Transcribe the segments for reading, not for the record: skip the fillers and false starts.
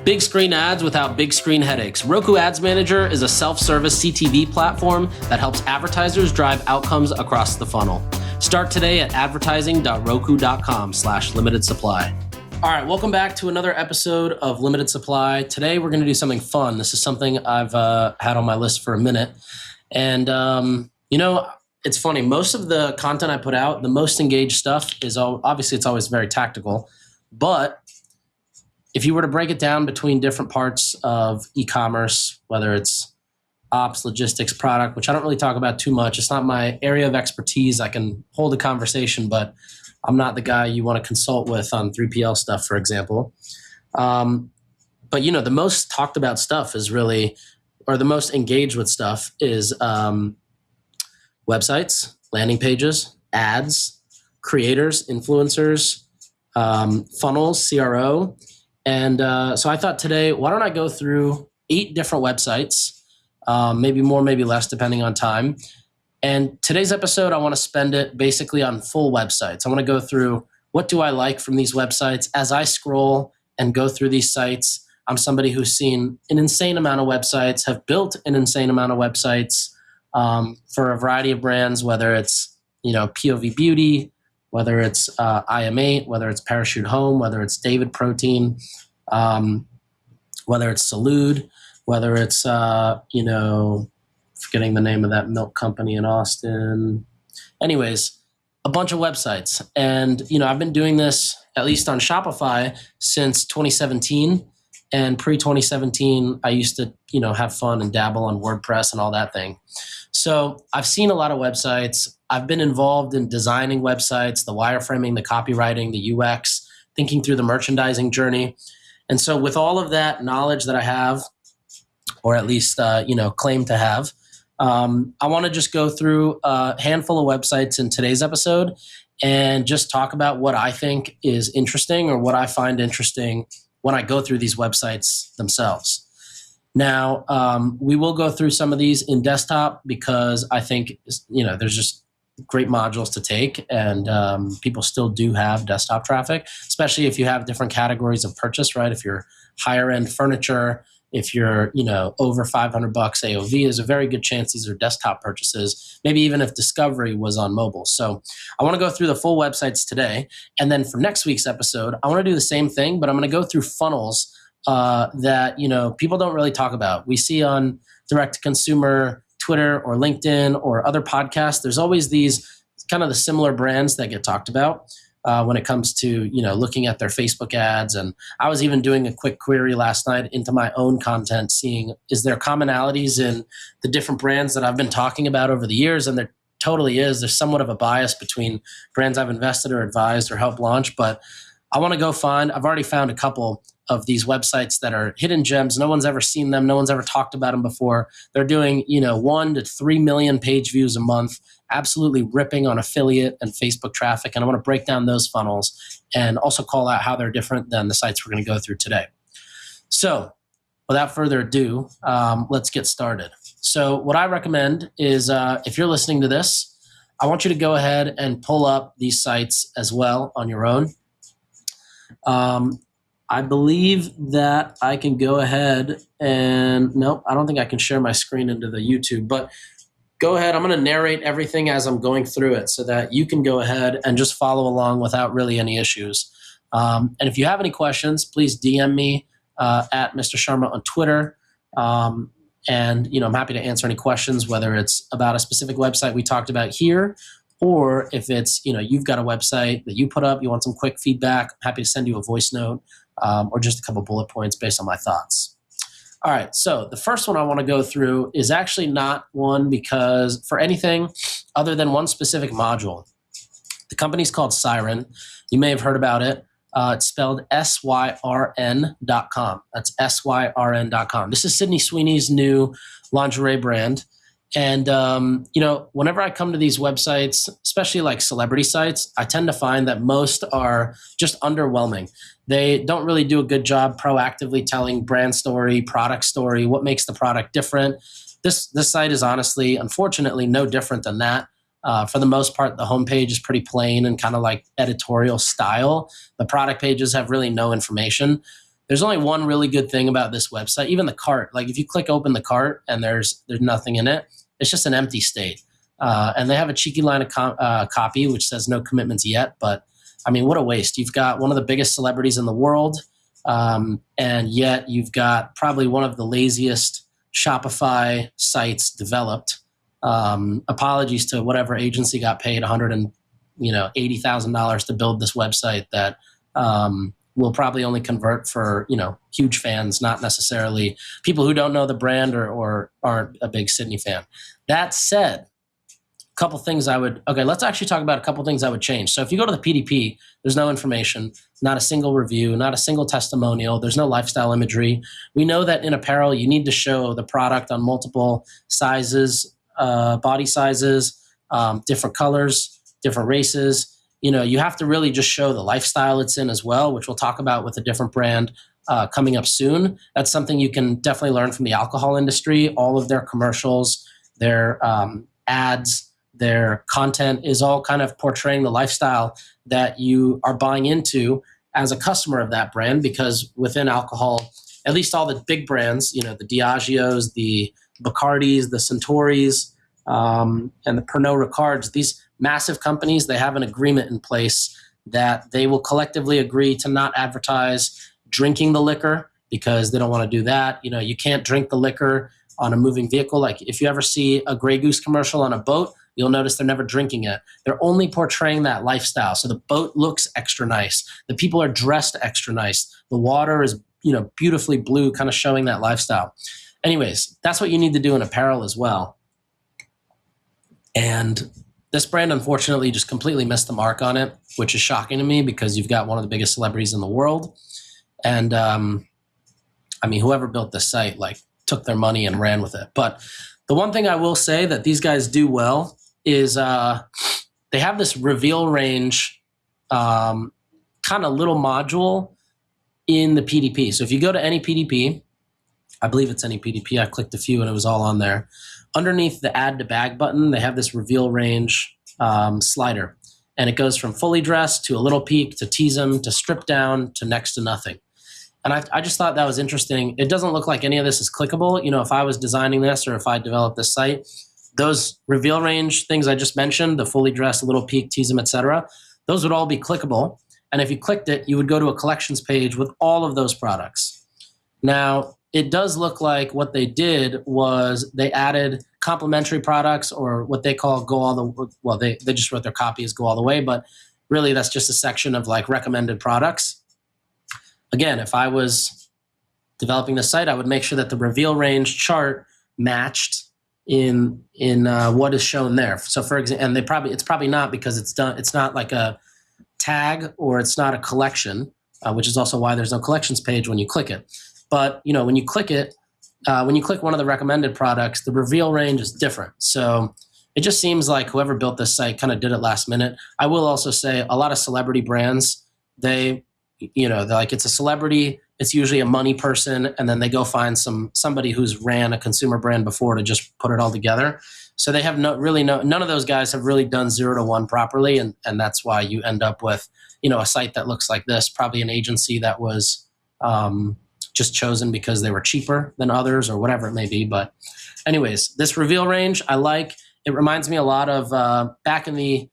Big screen ads without big screen headaches. Roku Ads Manager is a self-service CTV platform that helps advertisers drive outcomes across the funnel. Start today at advertising.roku.com/limited supply. All right, welcome back to another episode of Limited Supply. Today we're going to do something fun. This is something I've had on my list for a minute. And, it's funny. Most of the content I put out, the most engaged stuff is obviously it's always very tactical. But if you were to break it down between different parts of e-commerce, whether it's ops, logistics, product, which I don't really talk about too much. It's not my area of expertise. I can hold a conversation, but I'm not the guy you want to consult with on 3PL stuff, for example. But the most talked about stuff is really, or the most engaged with stuff is websites, landing pages, ads, creators, influencers, funnels, CRO. And so I thought today, why don't I go through 8 different websites, maybe more, maybe less, depending on time. And today's episode, I want to spend it basically on full websites. I want to go through what do I like from these websites. As I scroll and go through these sites, I'm somebody who's seen an insane amount of websites, have built an insane amount of websites for a variety of brands, whether it's POV Beauty, whether it's IM8, whether it's Parachute Home, whether it's David Protein, whether it's Salud, whether it's, forgetting the name of that milk company in Austin. Anyways, a bunch of websites. And, I've been doing this, at least on Shopify, since 2017. And pre-2017, I used to, have fun and dabble on WordPress and all that thing. So I've seen a lot of websites. I've been involved in designing websites, the wireframing, the copywriting, the UX, thinking through the merchandising journey. And so with all of that knowledge that I have, or at least, claim to have, I want to just go through a handful of websites in today's episode and just talk about what I think is interesting or what I find interesting when I go through these websites themselves. Now, we will go through some of these in desktop because I think, there's just great modules to take, and people still do have desktop traffic, especially if you have different categories of purchase, right? If you're higher end furniture, if you're, over $500 AOV, there's a very good chance these are desktop purchases, maybe even if discovery was on mobile. So I want to go through the full websites today. And then for next week's episode, I want to do the same thing, but I'm going to go through funnels that, people don't really talk about. We see on direct-to-consumer Twitter or LinkedIn or other podcasts, there's always these kind of the similar brands that get talked about when it comes to, looking at their Facebook ads. And I was even doing a quick query last night into my own content, seeing is there commonalities in the different brands that I've been talking about over the years? And there totally is. There's somewhat of a bias between brands I've invested or advised or helped launch, but I want to go I've already found a couple of these websites that are hidden gems. No one's ever seen them. No one's ever talked about them before. They're doing, 1 to 3 million page views a month, absolutely ripping on affiliate and Facebook traffic. And I want to break down those funnels and also call out how they're different than the sites we're going to go through today. So without further ado, let's get started. So what I recommend is if you're listening to this, I want you to go ahead and pull up these sites as well on your own. I believe that I can go ahead and, nope, I don't think I can share my screen into the YouTube, but go ahead. I'm going to narrate everything as I'm going through it so that you can go ahead and just follow along without really any issues. And if you have any questions, please DM me at Mr. Sharma on Twitter. And, I'm happy to answer any questions, whether it's about a specific website we talked about here, or if it's, you've got a website that you put up, you want some quick feedback, I'm happy to send you a voice note or just a couple bullet points based on my thoughts. All right, so the first one I want to go through is actually not one because for anything other than one specific module. The company's called Siren. You may have heard about it. It's spelled SYRN.com. That's SYRN.com. This is Sydney Sweeney's new lingerie brand. And, whenever I come to these websites, especially like celebrity sites, I tend to find that most are just underwhelming. They don't really do a good job proactively telling brand story, product story, what makes the product different. This site is honestly, unfortunately, no different than that. For the most part, the homepage is pretty plain and kind of like editorial style. The product pages have really no information. There's only one really good thing about this website. Even the cart, like if you click open the cart and there's nothing in it, it's just an empty state. And they have a cheeky line of copy which says no commitments yet. But I mean, what a waste. You've got one of the biggest celebrities in the world, and yet you've got probably one of the laziest Shopify sites developed. Apologies to whatever agency got paid $180,000 to build this website that will probably only convert for huge fans, not necessarily people who don't know the brand or aren't a big Sydney fan. That said, couple things let's actually talk about a couple things I would change. So if you go to the PDP, there's no information, not a single review, not a single testimonial. There's no lifestyle imagery. We know that in apparel, you need to show the product on multiple sizes, body sizes, different colors, different races. You have to really just show the lifestyle it's in as well, which we'll talk about with a different brand coming up soon. That's something you can definitely learn from the alcohol industry. All of their commercials, their ads, their content is all kind of portraying the lifestyle that you are buying into as a customer of that brand, because within alcohol, at least all the big brands, the Diageos, the Bacardis, the Centauris, and the Pernod Ricards, these massive companies, they have an agreement in place that they will collectively agree to not advertise drinking the liquor, because they don't want to do that. You can't drink the liquor on a moving vehicle. Like if you ever see a Grey Goose commercial on a boat, you'll notice they're never drinking it. They're only portraying that lifestyle. So the boat looks extra nice. The people are dressed extra nice. The water is, beautifully blue, kind of showing that lifestyle. Anyways, that's what you need to do in apparel as well. And this brand, unfortunately, just completely missed the mark on it, which is shocking to me because you've got one of the biggest celebrities in the world. And whoever built this site, took their money and ran with it. But the one thing I will say that these guys do well is they have this reveal range kind of little module in the PDP. So if you go to any PDP, I believe it's any PDP, I clicked a few and it was all on there. Underneath the add to bag button, they have this reveal range slider. And it goes from fully dressed to a little peek to tease them to strip down to next to nothing. And I just thought that was interesting. It doesn't look like any of this is clickable. If I was designing this or if I developed this site, those reveal range things I just mentioned, the fully dressed, little peek, tease them, etc., those would all be clickable. And if you clicked it, you would go to a collections page with all of those products. Now, it does look like what they did was they added complementary products, or what they call they just wrote their copy as go all the way, but really that's just a section of recommended products. Again, if I was developing the site, I would make sure that the reveal range chart matched in what is shown there. So for example, and it's probably not, because it's not like a tag or it's not a collection, which is also why there's no collections page when you click it. But when you click it, when you click one of the recommended products, the reveal range is different. So it just seems like whoever built this site kind of did it last minute. I will also say a lot of celebrity brands, they're it's a celebrity, it's usually a money person, and then they go find somebody who's ran a consumer brand before to just put it all together. So they have none of those guys have really done 0 to 1 properly, and that's why you end up with a site that looks like this, probably an agency that was just chosen because they were cheaper than others or whatever it may be. But anyways, this reveal range, I like. It reminds me a lot of back in the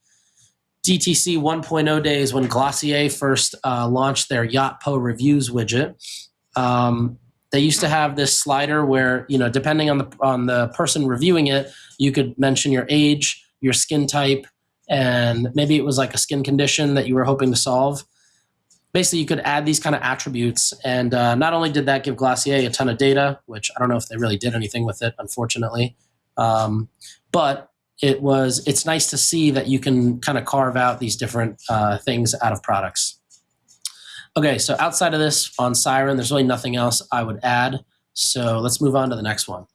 DTC 1.0 days when Glossier first launched their Yacht Po Reviews widget. They used to have this slider where, depending on the person reviewing it, you could mention your age, your skin type, and maybe it was like a skin condition that you were hoping to solve. Basically, you could add these kind of attributes. And not only did that give Glossier a ton of data, which I don't know if they really did anything with it, unfortunately, but it's nice to see that you can kind of carve out these different things out of products. Okay, so outside of this on Siren, there's really nothing else I would add. So let's move on to the next one.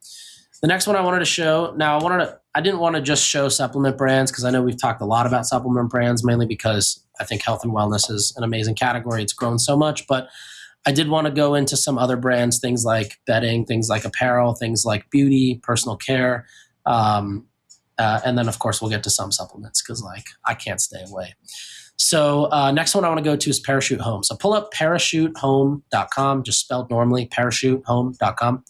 The next one I wanted to show, I didn't want to just show supplement brands because I know we've talked a lot about supplement brands, mainly because I think health and wellness is an amazing category. It's grown so much, but I did want to go into some other brands, things like bedding, things like apparel, things like beauty, personal care. And then, of course, we'll get to some supplements because, like, I can't stay away. So next one I want to go to is Parachute Home. So pull up parachutehome.com, just spelled normally, parachutehome.com.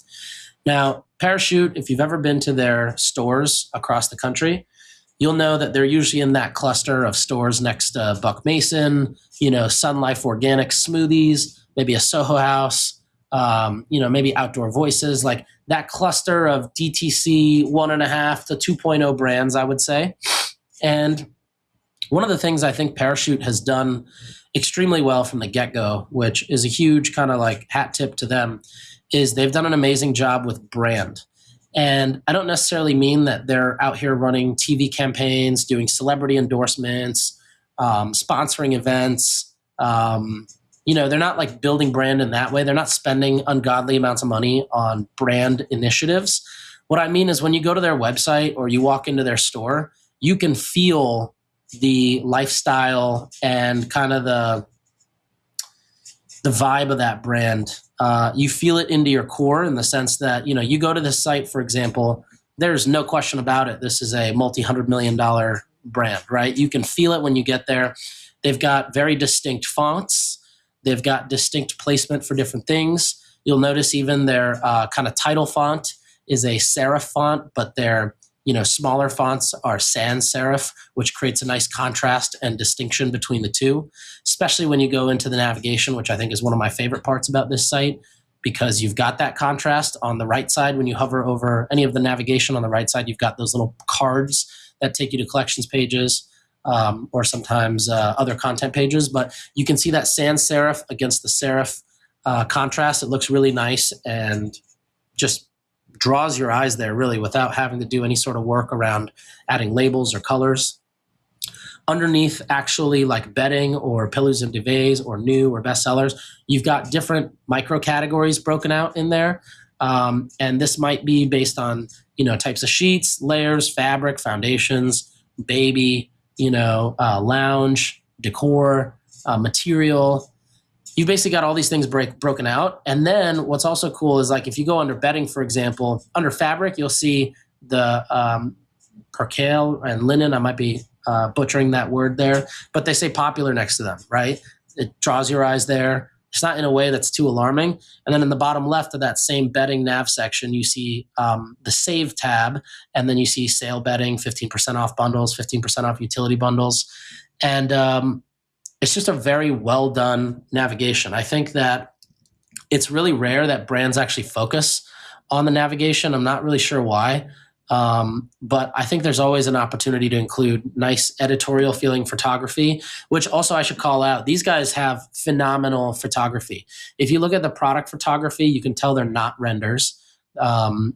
Now, Parachute, if you've ever been to their stores across the country, you'll know that they're usually in that cluster of stores next to Buck Mason, Sun Life Organic Smoothies, maybe a Soho House, maybe Outdoor Voices, like that cluster of DTC 1.5 to 2.0 brands, I would say. And one of the things I think Parachute has done extremely well from the get-go, which is a huge kind of like hat tip to them, is they've done an amazing job with brand. And I don't necessarily mean that they're out here running TV campaigns, doing celebrity endorsements, sponsoring events. They're not like building brand in that way. They're not spending ungodly amounts of money on brand initiatives. What I mean is when you go to their website or you walk into their store, you can feel the lifestyle and kind of the vibe of that brand. You feel it into your core in the sense that, you go to this site, for example, there's no question about it. This is a multi-$100 million brand, right? You can feel it when you get there. They've got very distinct fonts. They've got distinct placement for different things. You'll notice even their kind of title font is a serif font, but their smaller fonts are sans serif, which creates a nice contrast and distinction between the two, especially when you go into the navigation, which I think is one of my favorite parts about this site, because you've got that contrast on the right side. When you hover over any of the navigation on the right side, you've got those little cards that take you to collections pages or sometimes other content pages. But you can see that sans serif against the serif contrast. It looks really nice and just draws your eyes there really without having to do any sort of work around adding labels or colors. Underneath actually like bedding or pillows and duvets or new or bestsellers, you've got different micro categories broken out in there. And this might be based on, types of sheets, layers, fabric, foundations, baby, lounge, decor, material. You've basically got all these things broken out. And then what's also cool is like if you go under bedding, for example, under fabric, you'll see the percale and linen. I might be butchering that word there, but they say popular next to them, right? It draws your eyes there. It's not in a way that's too alarming. And then in the bottom left of that same bedding nav section, you see the save tab, and then you see sale bedding, 15% off bundles, 15% off utility bundles. And it's just a very well done navigation. I think that it's really rare that brands actually focus on the navigation. I'm not really sure why, but I think there's always an opportunity to include nice editorial feeling photography, which also I should call out. These guys have phenomenal photography. If you look at the product photography, you can tell they're not renders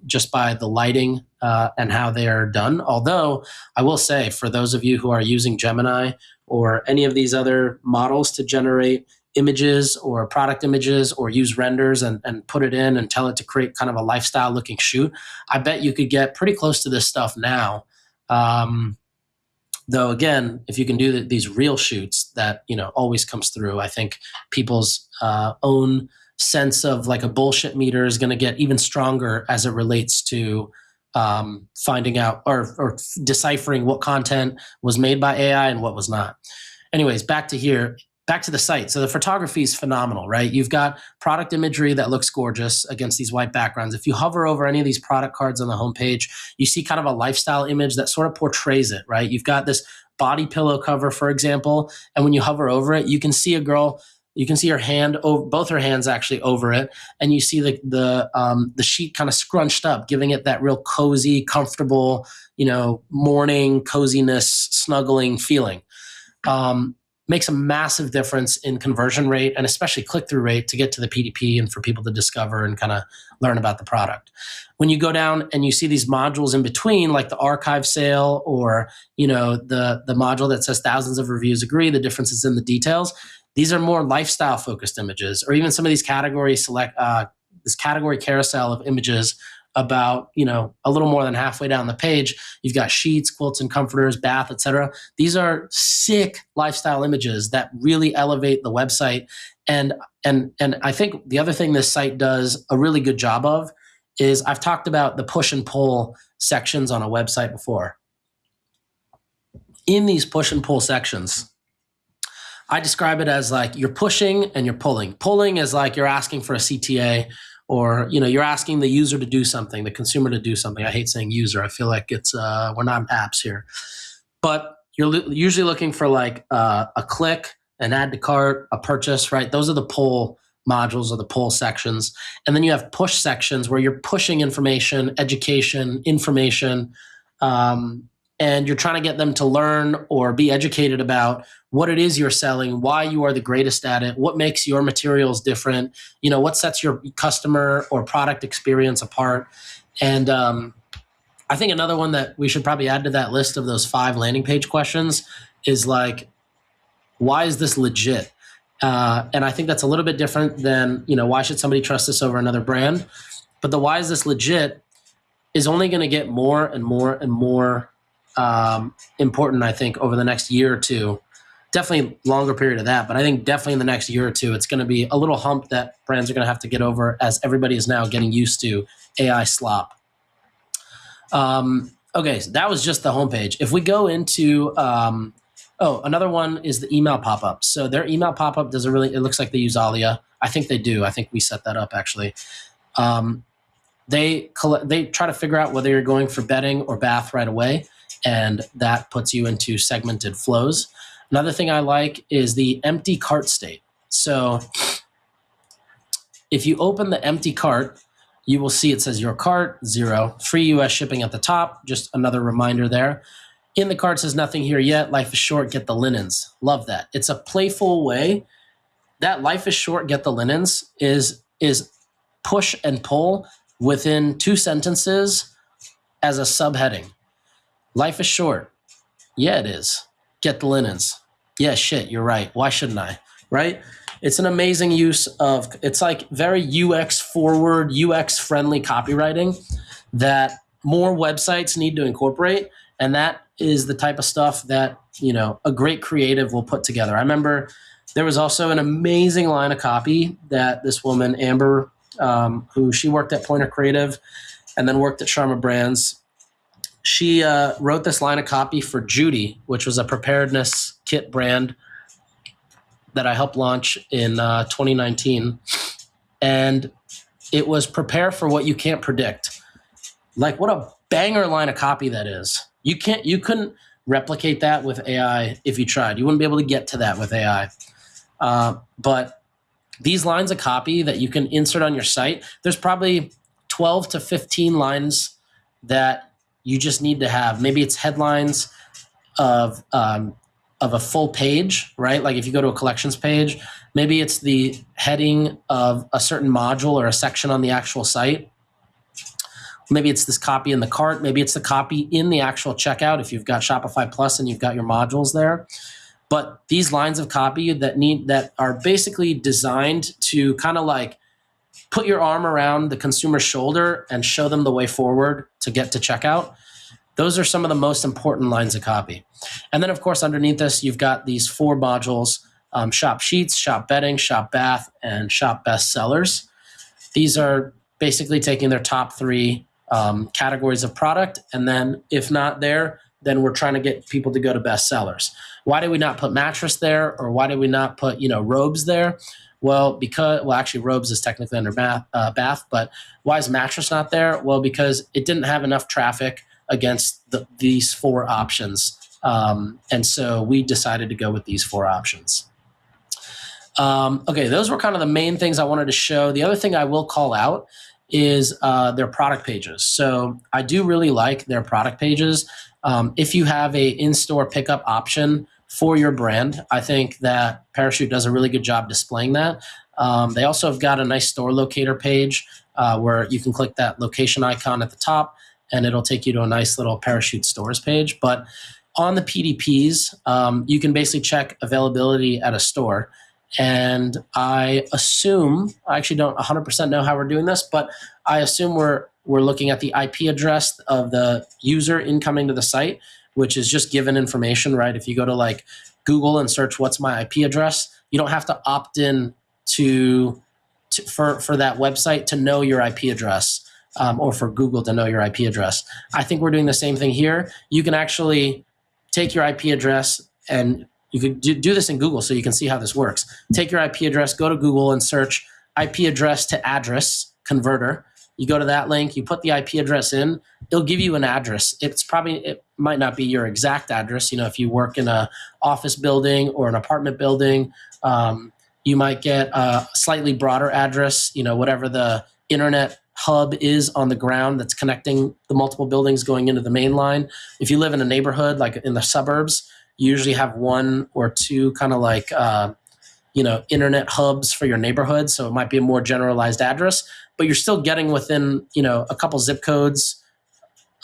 just by the lighting and how they are done. Although I will say, for those of you who are using Gemini or any of these other models to generate images or product images or use renders and put it in and tell it to create kind of a lifestyle looking shoot, I bet you could get pretty close to this stuff now. Though again, if you can do these real shoots, that always comes through. I think people's own sense of like a bullshit meter is going to get even stronger as it relates to finding out or deciphering what content was made by AI and what was not. Anyways, back to the site. So the photography is phenomenal, right? You've got product imagery that looks gorgeous against these white backgrounds. If you hover over any of these product cards on the homepage, you see kind of a lifestyle image that sort of portrays it, right? You've got this body pillow cover, for example, and when you hover over it, you can see a girl. You can see her hand, both her hands actually over it, and you see the sheet kind of scrunched up, giving it that real cozy, comfortable, morning coziness, snuggling feeling. Makes a massive difference in conversion rate and especially click-through rate to get to the PDP and for people to discover and kind of learn about the product. When you go down and you see these modules in between, like the archive sale or the module that says thousands of reviews agree, the difference is in the details. These are more lifestyle focused images, or even some of these this category carousel of images about, a little more than halfway down the page. You've got sheets, quilts and comforters, bath, etc. These are sick lifestyle images that really elevate the website. And I think the other thing this site does a really good job of is I've talked about the push and pull sections on a website before. in these push and pull sections, I describe it as like you're pushing and you're pulling. Pulling is like you're asking for a CTA, or you're asking the user to do something, the consumer to do something. I hate saying user. I feel like it's we're not apps here, but you're usually looking for like a click, an add to cart, a purchase, right? Those are the pull modules or the pull sections. And then you have push sections where you're pushing information, education, information, and you're trying to get them to learn or be educated about what it is you're selling, why you are the greatest at it, what makes your materials different, what sets your customer or product experience apart. And I think another one that we should probably add to that list of those 5 landing page questions is like, why is this legit? And I think that's a little bit different than, why should somebody trust this over another brand? But the why is this legit is only going to get more and more and more important, I think, over the next year or two. Definitely longer period of that, but I think definitely in the next year or two, it's going to be a little hump that brands are going to have to get over as everybody is now getting used to AI slop. Okay, so that was just the homepage. If we go into, another one is the email pop-up. So their email pop-up doesn't really, it looks like they use Alia. I think they do. I think we set that up actually. They try to figure out whether you're going for bedding or bath right away, and that puts you into segmented flows. Another thing I like is the empty cart state. So if you open the empty cart, you will see it says your cart, 0, free US shipping at the top. Just another reminder there. In the cart says nothing here yet. Life is short, get the linens. Love that. It's a playful way. That life is short, get the linens is push and pull within 2 sentences as a subheading. Life is short. Yeah, it is. Get the linens. Yeah, shit, you're right. Why shouldn't I? Right? It's an amazing use of, it's like very UX forward, UX friendly copywriting that more websites need to incorporate. And that is the type of stuff that, a great creative will put together. I remember there was also an amazing line of copy that this woman, Amber, who she worked at Pointer Creative and then worked at Sharma Brands. She wrote this line of copy for Judy, which was a preparedness kit brand that I helped launch in 2019. And it was prepare for what you can't predict. Like, what a banger line of copy that is. You couldn't replicate that with AI if you tried. You wouldn't be able to get to that with AI. But these lines of copy that you can insert on your site, there's probably 12 to 15 lines that you just need to have. Maybe it's headlines of a full page, right? Like if you go to a collections page, maybe it's the heading of a certain module or a section on the actual site. Maybe it's this copy in the cart. Maybe it's the copy in the actual checkout if you've got Shopify Plus and you've got your modules there. But these lines of copy that are basically designed to kind of like put your arm around the consumer's shoulder and show them the way forward to get to checkout. Those are some of the most important lines of copy. And then, of course, underneath this, you've got these 4 modules, Shop Sheets, Shop Bedding, Shop Bath, and Shop Best Sellers. These are basically taking their top 3 categories of product. And then if not there, then we're trying to get people to go to best sellers. Why did we not put mattress there? Or why did we not put, robes there? Well, actually robes is technically under bath, but why is mattress not there? Well, because it didn't have enough traffic against these 4 options. And so we decided to go with these 4 options. Okay, those were kind of the main things I wanted to show. The other thing I will call out is their product pages. So I do really like their product pages. If you have a in-store pickup option for your brand, I think that Parachute does a really good job displaying that. They also have got a nice store locator page where you can click that location icon at the top and it'll take you to a nice little Parachute stores page. But on the PDPs, you can basically check availability at a store. And I assume, I actually don't 100% know how we're doing this, but I assume we're looking at the IP address of the user incoming to the site, which is just given information, right? If you go to like Google and search what's my IP address, you don't have to opt in for that website to know your IP address or for Google to know your IP address. I think we're doing the same thing here. You can actually take your IP address, and you could do this in Google so you can see how this works. Take your IP address, go to Google and search IP address to address converter. You go to that link, you put the IP address in, it'll give you an address. It might not be your exact address. If you work in a office building or an apartment building, you might get a slightly broader address, whatever the internet hub is on the ground that's connecting the multiple buildings going into the main line. If you live in a neighborhood, like in the suburbs, you usually have one or two kind of like, internet hubs for your neighborhood. So it might be a more generalized address, but you're still getting within, a couple zip codes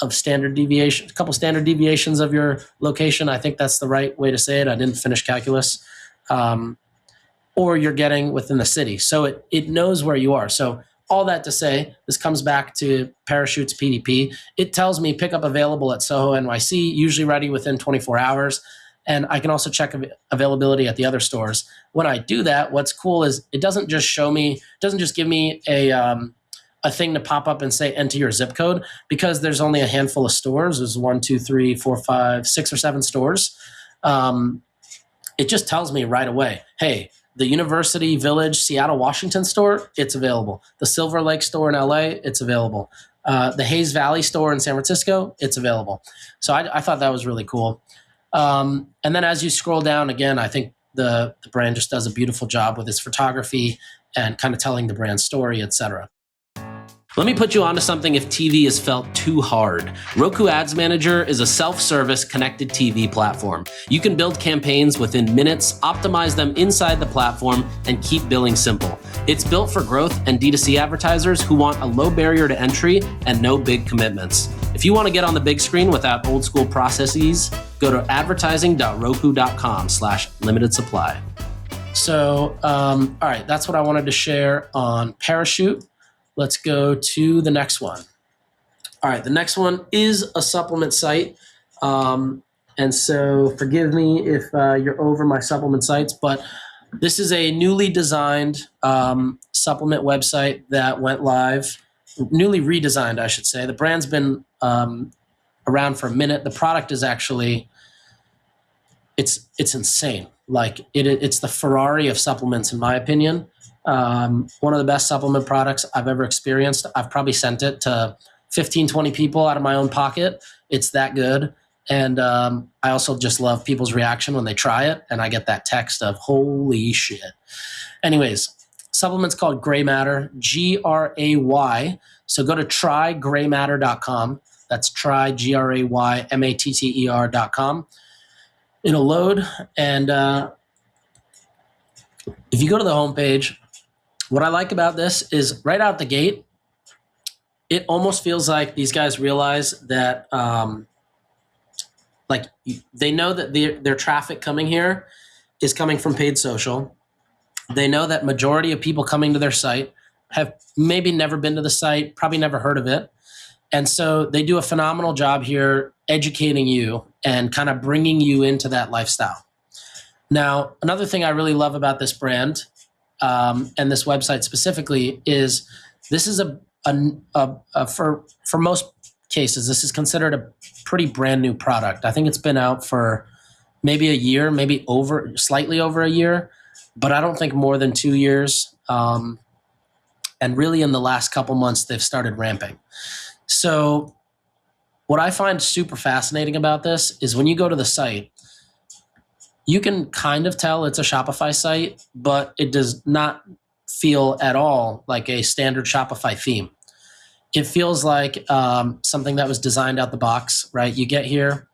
of standard deviation, a couple standard deviations of your location. I think that's the right way to say it. I didn't finish calculus. Or you're getting within the city. So it knows where you are. So all that to say, this comes back to Parachute's PDP. It tells me pickup available at Soho NYC, usually ready within 24 hours. And I can also check availability at the other stores. When I do that, what's cool is it doesn't just give me a thing to pop up and say, enter your zip code, because there's only a handful of stores. There's 1, 2, 3, 4, 5, 6 or 7 stores. It just tells me right away, hey, the University Village, Seattle, Washington store, it's available. The Silver Lake store in LA, it's available. The Hayes Valley store in San Francisco, it's available. So I thought that was really cool. And then as you scroll down, again, I think the brand just does a beautiful job with its photography and kind of telling the brand story, etc. Let me put you onto something if TV has felt too hard. Roku Ads Manager is a self-service connected TV platform. You can build campaigns within minutes, optimize them inside the platform, and keep billing simple. It's built for growth and D2C advertisers who want a low barrier to entry and no big commitments. If you want to get on the big screen without old school processes, go to advertising.roku.com/limited supply. So, all right, that's what I wanted to share on Parachute. Let's go to the next one. All right, the next one is a supplement site. And so forgive me if you're over my supplement sites, but this is a newly designed supplement website that went live, newly redesigned, I should say. The brand's been around for a minute. The product is actually, it's insane. Like it's the Ferrari of supplements, in my opinion. One of the best supplement products I've ever experienced. I've probably sent it to 15, 20 people out of my own pocket. It's that good. And I also just love people's reaction when they try it. And I get that text of, holy shit. Anyways, supplement's called Gray Matter, Gray. So go to trygraymatter.com. That's trygraymatter.com. It'll load. And if you go to the homepage, what I like about this is right out the gate, it almost feels like these guys realize that, they know that their traffic coming here is coming from paid social. They know that majority of people coming to their site have maybe never been to the site, probably never heard of it. And so they do a phenomenal job here educating you and kind of bringing you into that lifestyle. Now, another thing I really love about this brand and this website specifically is this is for most cases, this is considered a pretty brand new product. I think it's been out for maybe a year, maybe slightly over a year, but I don't think more than 2 years. And really in the last couple months, they've started ramping. So what I find super fascinating about this is when you go to the site, you can kind of tell it's a Shopify site, but it does not feel at all like a standard Shopify theme. It feels like something that was designed out the box, right? You get here,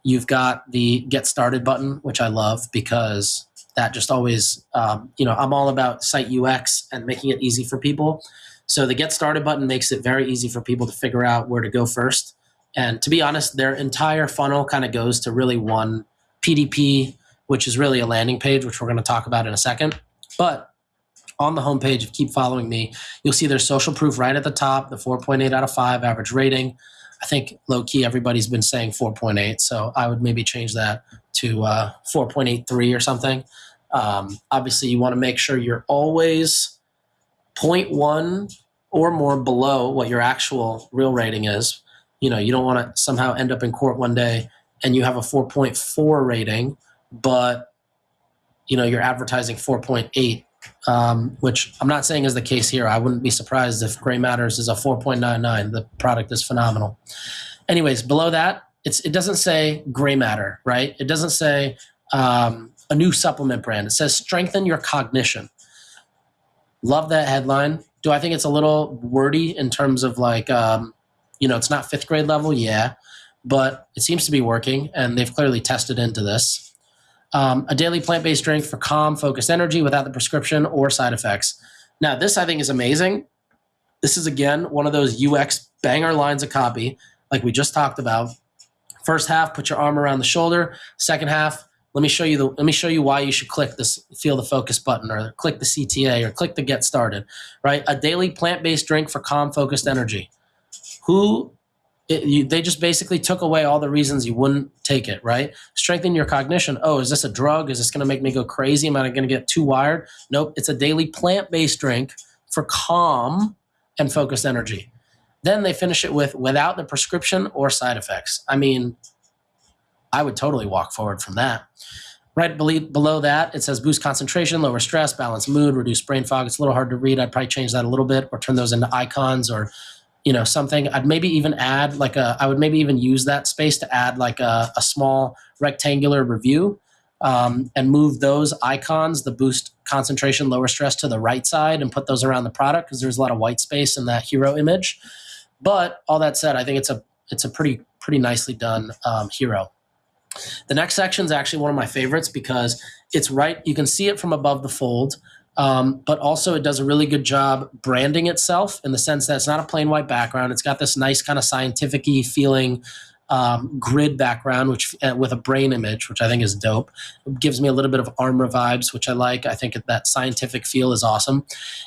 you've got the Get Started button, which I love because that just always, I'm all about site UX and making it easy for people. So the Get Started button makes it very easy for people to figure out where to go first. And to be honest, their entire funnel kind of goes to really one PDP, which is really a landing page, which we're going to talk about in a second. But on the homepage, if you keep following me, you'll see their social proof right at the top, the 4.8 out of 5 average rating. I think low-key everybody's been saying 4.8, so I would maybe change that to 4.83 or something. Obviously, you want to make sure you're always 0.1 or more below what your actual real rating is. You don't want to somehow end up in court one day and you have a 4.4 rating, but you're advertising 4.8, which I'm not saying is the case here. I wouldn't be surprised if Gray Matters is a 4.99. The product is phenomenal. Anyways, below that, it doesn't say gray matter, right? It doesn't say a new supplement brand. It says strengthen your cognition. Love that headline. Do I think it's a little wordy in terms of like, it's not 5th grade level? Yeah, but it seems to be working, and they've clearly tested into this. A daily plant-based drink for calm, focused energy without the prescription or side effects. Now, this I think is amazing. This is, again, one of those UX banger lines of copy like we just talked about. First half, put your arm around the shoulder. Second half, let me show you why you should click this feel the focus button, or click the CTA, or click the get started, right? A daily plant-based drink for calm, focused energy. They just basically took away all the reasons you wouldn't take it, right? Strengthen your cognition. Oh, is this a drug? Is this going to make me go crazy? Am I going to get too wired? Nope. It's a daily plant-based drink for calm and focused energy. Then they finish it with without the prescription or side effects. I mean, I would totally walk forward from that. Right below that, it says boost concentration, lower stress, balance mood, reduce brain fog. It's a little hard to read. I'd probably change that a little bit, or turn those into icons, or something. I'd maybe even add I would maybe even use that space to add like a small rectangular review, and move those icons, the boost concentration, lower stress, to the right side, and put those around the product, because there's a lot of white space in that hero image. But all that said, I think it's a pretty nicely done hero. The next section is actually one of my favorites, because it's right. You can see it from above the fold, but also it does a really good job branding itself, in the sense that it's not a plain white background. It's got this nice kind of scientific-y feeling grid background, which with a brain image, which I think is dope. It gives me a little bit of Armor vibes, which I like. I think that scientific feel is awesome.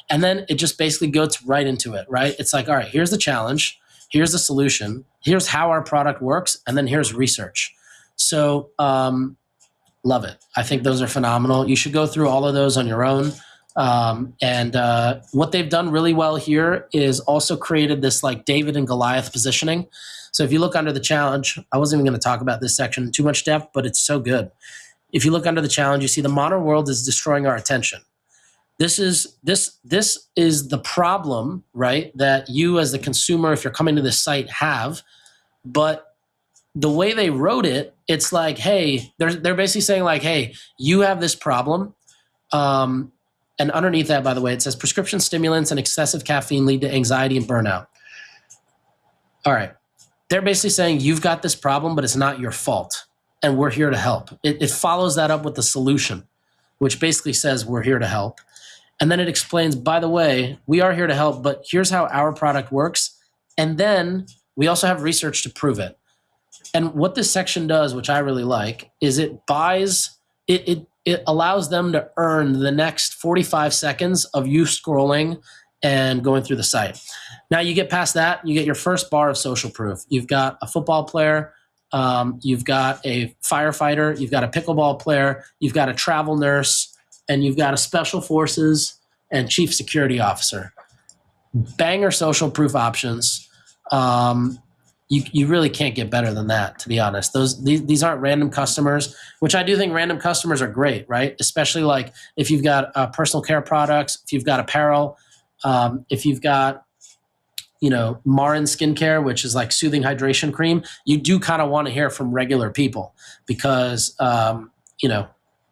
And then it just basically goes right into it, right? It's like, all right, here's the challenge, here's the solution, here's how our product works, and then here's research. So love it. I think those are phenomenal. You should go through all of those on your own. And what they've done really well here is also created this like David and Goliath positioning. So if you look under the challenge, I wasn't even going to talk about this section in too much depth, but it's so good. If you look under the challenge, you see the modern world is destroying our attention. This is the problem, right? That you as the consumer, if you're coming to this site, have. But the way they wrote it, it's like, hey, they're basically saying like, hey, you have this problem. And underneath that, by the way, it says prescription stimulants and excessive caffeine lead to anxiety and burnout. All right. They're basically saying you've got this problem, but it's not your fault, and we're here to help. It follows that up with the solution, which basically says we're here to help. And then it explains, by the way, we are here to help, but here's how our product works. And then we also have research to prove it. And what this section does, which I really like, is it allows them to earn the next 45 seconds of you scrolling and going through the site. Now you get past that, you get your first bar of social proof. You've got a football player, you've got a firefighter, you've got a pickleball player, you've got a travel nurse, and you've got a special forces and chief security officer. Banger social proof options. You really can't get better than that, to be honest. These aren't random customers, which I do think random customers are great, right? Especially like if you've got personal care products, if you've got apparel, if you've got, Marin skincare, which is like soothing hydration cream, you do kind of want to hear from regular people because of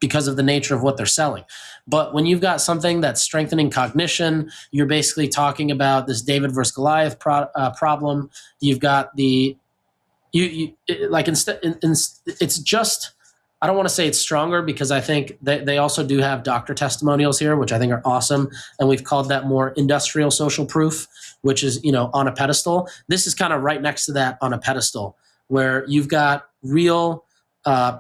the nature of what they're selling. But when you've got something that's strengthening cognition, you're basically talking about this David versus Goliath problem. You've got it's just, I don't want to say it's stronger, because I think they also do have doctor testimonials here, which I think are awesome. And we've called that more industrial social proof, which is, on a pedestal. This is kind of right next to that on a pedestal, where you've got real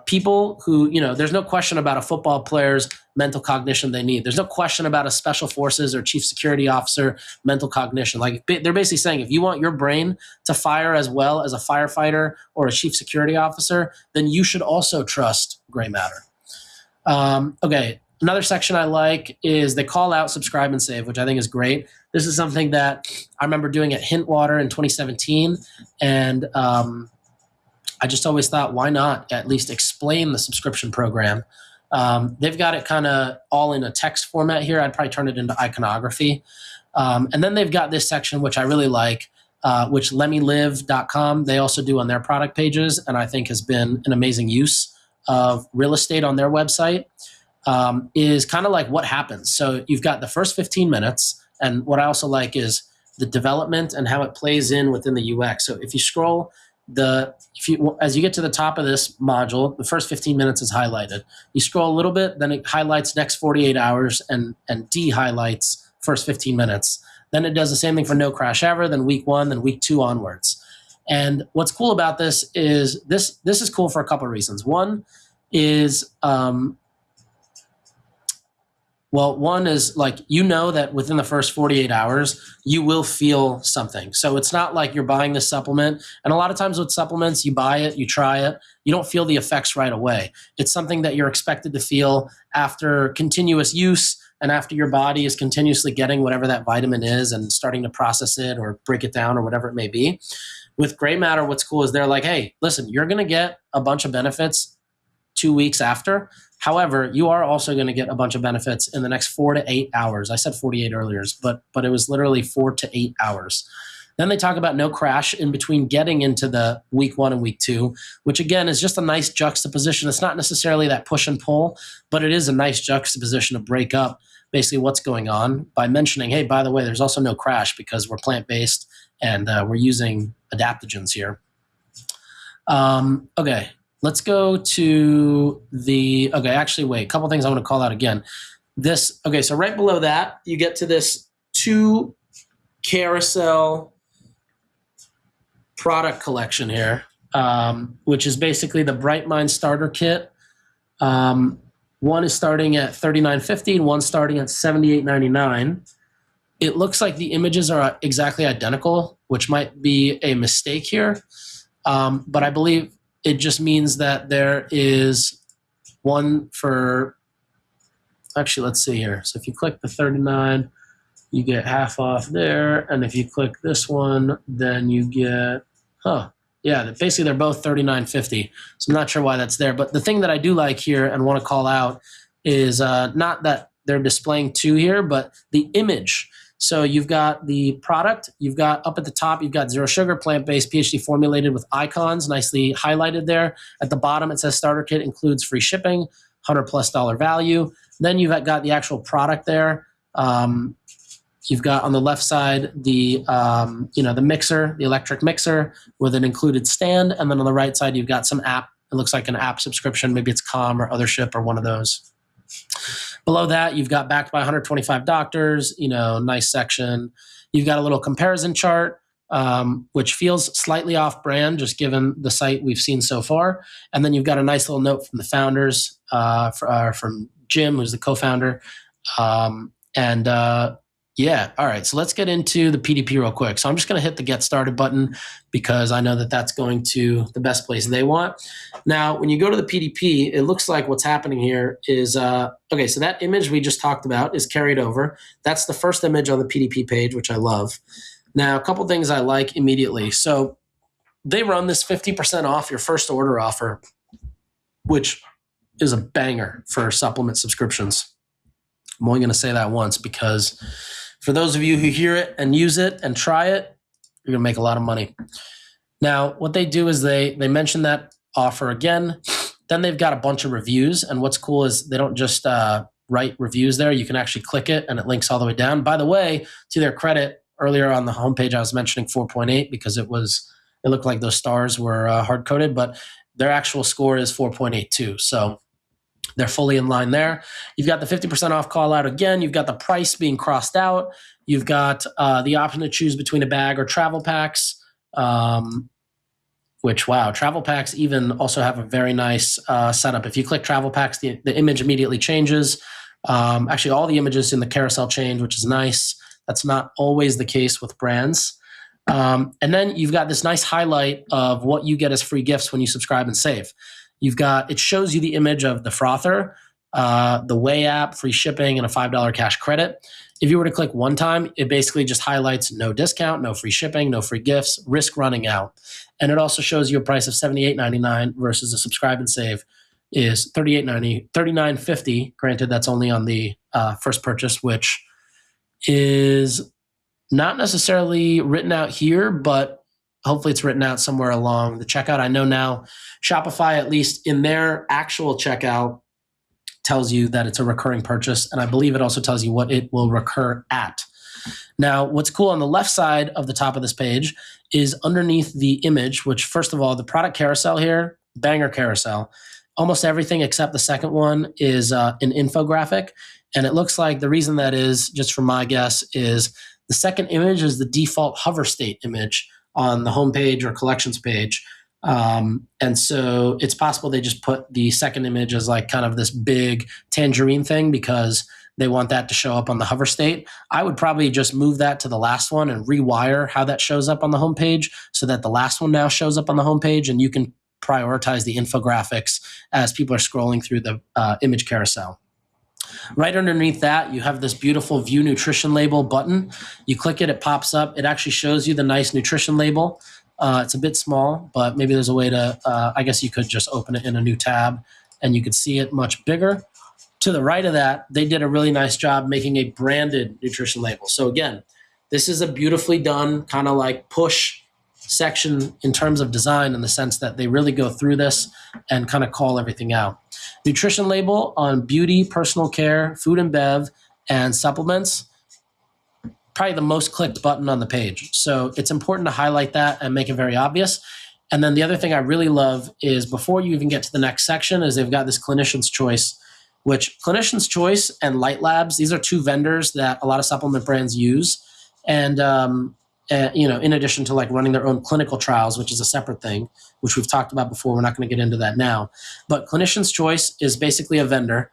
people who, there's no question about a football player's mental cognition they need. There's no question about a special forces or chief security officer mental cognition. Like they're basically saying, if you want your brain to fire as well as a firefighter or a chief security officer, then you should also trust gray matter. Okay. Another section I like is they call out subscribe and save, which I think is great. This is something that I remember doing at Hintwater in 2017. And, I just always thought, why not at least explain the subscription program? They've got it kind of all in a text format here. I'd probably turn it into iconography. And then they've got this section, which I really like, which letmelive.com, they also do on their product pages, and I think has been an amazing use of real estate on their website, is kind of like what happens. So you've got the first 15 minutes, and what I also like is the development and how it plays in within the UX. So if you scroll as you get to the top of this module, the first 15 minutes is highlighted. You scroll a little bit, then it highlights next 48 hours and de-highlights first 15 minutes. Then it does the same thing for no crash ever, then week 1, then week 2 onwards. And what's cool about this is this is cool for a couple of reasons. One is one is like, that within the first 48 hours, you will feel something. So it's not like you're buying this supplement. And a lot of times with supplements, you buy it, you try it, you don't feel the effects right away. It's something that you're expected to feel after continuous use and after your body is continuously getting whatever that vitamin is and starting to process it or break it down or whatever it may be. With Gray Matter, what's cool is they're like, hey, listen, you're going to get a bunch of benefits 2 weeks after. However, you are also going to get a bunch of benefits in the next 4 to 8 hours. I said 48 earlier, but it was literally 4 to 8 hours. Then they talk about no crash in between getting into the week 1 and week 2, which again is just a nice juxtaposition. It's not necessarily that push and pull, but it is a nice juxtaposition to break up basically what's going on by mentioning, hey, by the way, there's also no crash because we're plant-based and we're using adaptogens here. Okay. Let's go to actually wait, a couple things I want to call out again. So right below that, you get to this 2 carousel product collection here, which is basically the Bright Mind Starter Kit. One is starting at $39.50 and one starting at $78.99. It looks like the images are exactly identical, which might be a mistake here. But I believe it just means that there is one for, actually, let's see here. So if you click the 39, you get half off there. And if you click this one, then you get, basically they're both $39.50. So I'm not sure why that's there. But the thing that I do like here and want to call out is not that they're displaying 2 here, but the image. So you've got the product, you've got up at the top, you've got zero sugar, plant-based, PhD formulated with icons nicely highlighted there. At the bottom, it says starter kit includes free shipping, $100+ value. Then you've got the actual product there. You've got on the left side the mixer, the electric mixer with an included stand, and then on the right side you've got some app. It looks like an app subscription, maybe it's Calm or Othership or one of those. Below that, you've got backed by 125 doctors, nice section. You've got a little comparison chart, which feels slightly off-brand, just given the site we've seen so far. And then you've got a nice little note from the founders, from Jim, who's the co-founder. All right, so let's get into the PDP real quick. So I'm just going to hit the Get Started button because I know that that's going to the best place they want. Now, when you go to the PDP, it looks like what's happening here is, so that image we just talked about is carried over. That's the first image on the PDP page, which I love. Now, a couple things I like immediately. So they run this 50% off your first order offer, which is a banger for supplement subscriptions. I'm only going to say that once because for those of you who hear it and use it and try it, you're going to make a lot of money. Now, what they do is they mention that offer again. Then they've got a bunch of reviews. And what's cool is they don't just write reviews there. You can actually click it and it links all the way down. By the way, to their credit, earlier on the homepage, I was mentioning 4.8 because it looked like those stars were hard-coded, but their actual score is 4.82. So they're fully in line there. You've got the 50% off call out again. You've got the price being crossed out. You've got the option to choose between a bag or travel packs, travel packs even also have a very nice setup. If you click travel packs, the image immediately changes. Actually, all the images in the carousel change, which is nice. That's not always the case with brands. And then you've got this nice highlight of what you get as free gifts when you subscribe and save. It shows you the image of the frother, the Way app, free shipping, and a $5 cash credit. If you were to click one time, it basically just highlights no discount, no free shipping, no free gifts, risk running out. And it also shows you a price of $78.99 versus a subscribe and save is $39.50. Granted, that's only on the first purchase, which is not necessarily written out here, but hopefully it's written out somewhere along the checkout. I know now Shopify, at least in their actual checkout, tells you that it's a recurring purchase, and I believe it also tells you what it will recur at. Now, what's cool on the left side of the top of this page is underneath the image, which first of all, the product carousel here, banger carousel. Almost everything except the second one is an infographic, and it looks like the reason that is, just from my guess, is the second image is the default hover state image on the homepage or collections page. And so it's possible they just put the second image as like kind of this big tangerine thing because they want that to show up on the hover state. I would probably just move that to the last one and rewire how that shows up on the homepage so that the last one now shows up on the homepage, and you can prioritize the infographics as people are scrolling through the image carousel. Right underneath that, you have this beautiful View Nutrition Label button. You click it, it pops up. It actually shows you the nice nutrition label. It's a bit small, but maybe there's a way to, I guess you could just open it in a new tab and you could see it much bigger. To the right of that, they did a really nice job making a branded nutrition label. So again, this is a beautifully done kind of like push section in terms of design, in the sense that they really go through this and kind of call everything out. Nutrition label on beauty, personal care, food and bev, and supplements. Probably the most clicked button on the page. So it's important to highlight that and make it very obvious. And then the other thing I really love is before you even get to the next section is they've got this Clinician's Choice, which Clinician's Choice and Light Labs, these are two vendors that a lot of supplement brands use. And, in addition to like running their own clinical trials, which is a separate thing, which we've talked about before. We're not going to get into that now. But Clinician's Choice is basically a vendor,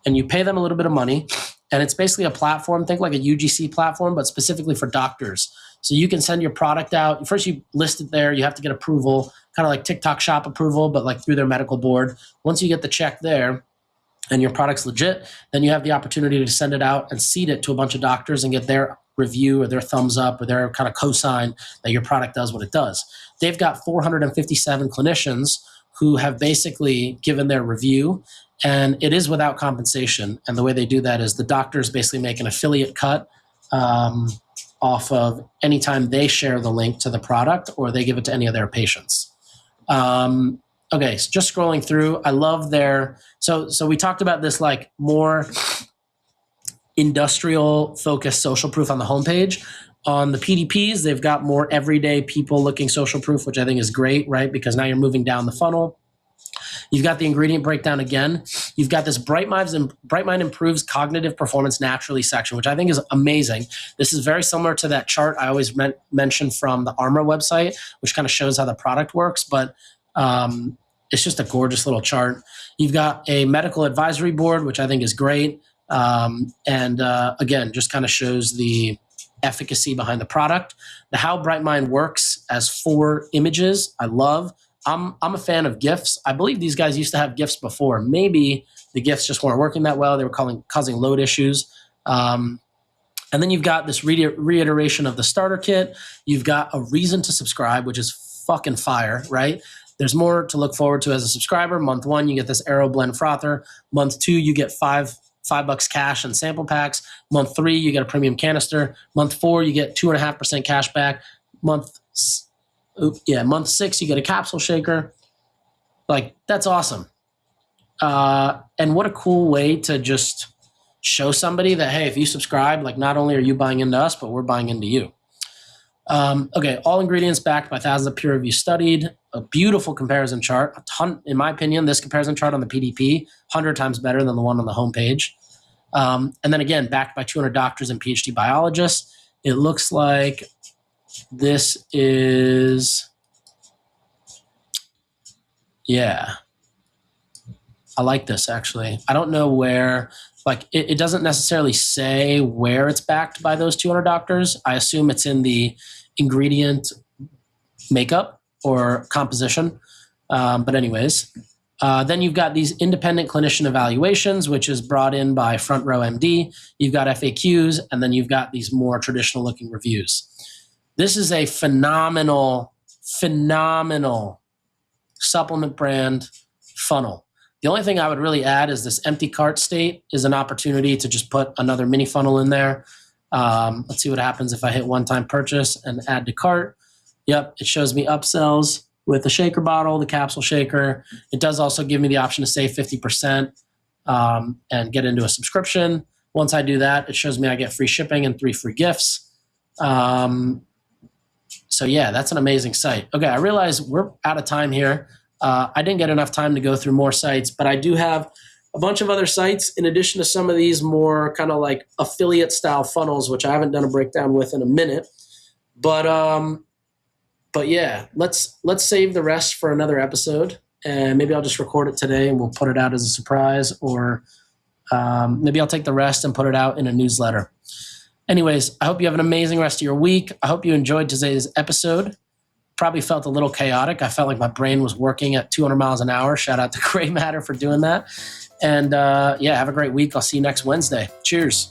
and you pay them a little bit of money. And it's basically a platform, think like a UGC platform, but specifically for doctors. So you can send your product out. First, you list it there. You have to get approval, kind of like TikTok Shop approval, but like through their medical board. Once you get the check there and your product's legit, then you have the opportunity to send it out and seed it to a bunch of doctors and get their review or their thumbs up or their kind of cosign that your product does what it does. They've got 457 clinicians who have basically given their review, and it is without compensation. And the way they do that is the doctors basically make an affiliate cut off of anytime they share the link to the product or they give it to any of their patients. Okay, so just scrolling through, I love their, so we talked about this like more industrial focused social proof on the homepage. On the PDPs, they've got more everyday people looking social proof, which I think is great, right? Because now you're moving down the funnel. You've got the ingredient breakdown again. You've got this Bright Mind improves cognitive performance naturally section, which I think is amazing. This is very similar to that chart I always mentioned from the Armor website, which kind of shows how the product works, but it's just a gorgeous little chart. You've got a medical advisory board, which I think is great. Again, just kind of shows the efficacy behind the product. The How Bright Mind works as 4 images, I love. I'm a fan of GIFs. I believe these guys used to have GIFs before. Maybe the GIFs just weren't working that well. They were causing load issues. And then you've got this reiteration of the starter kit. You've got a reason to subscribe, which is fucking fire, right? There's more to look forward to as a subscriber. Month 1, you get this Aero Blend frother. Month 2, you get $5 cash and sample packs. Month 3, you get a premium canister. Month 4, you get 2.5% cash back. Month 6, you get a capsule shaker. Like, that's awesome. And what a cool way to just show somebody that, hey, if you subscribe, like not only are you buying into us, but we're buying into you. Okay, all ingredients backed by thousands of peer review studied. A beautiful comparison chart. A ton, in my opinion, this comparison chart on the PDP, 100 times better than the one on the homepage. And then again, backed by 200 doctors and PhD biologists. It looks like this is, yeah. I like this actually. I don't know where, like it doesn't necessarily say where it's backed by those 200 doctors. I assume it's in the ingredient makeup or composition. But anyways, Then you've got these independent clinician evaluations, which is brought in by Front Row MD. You've got FAQs, and then you've got these more traditional looking reviews. This is a phenomenal supplement brand funnel. The only thing I would really add is this empty cart state is an opportunity to just put another mini funnel in there. Let's see what happens if I hit one-time purchase and add to cart. Yep, it shows me upsells with the shaker bottle, the capsule shaker. It does also give me the option to save 50% and get into a subscription. Once I do that, it shows me I get free shipping and 3 free gifts. So yeah, that's an amazing site. Okay, I realize we're out of time here. I didn't get enough time to go through more sites, but I do have a bunch of other sites in addition to some of these more kind of like affiliate style funnels, which I haven't done a breakdown with in a minute. But yeah, let's save the rest for another episode, and maybe I'll just record it today and we'll put it out as a surprise, or maybe I'll take the rest and put it out in a newsletter. Anyways, I hope you have an amazing rest of your week. I hope you enjoyed today's episode. Probably felt a little chaotic. I felt like my brain was working at 200 miles an hour. Shout out to Gray Matter for doing that. And yeah, have a great week. I'll see you next Wednesday. Cheers.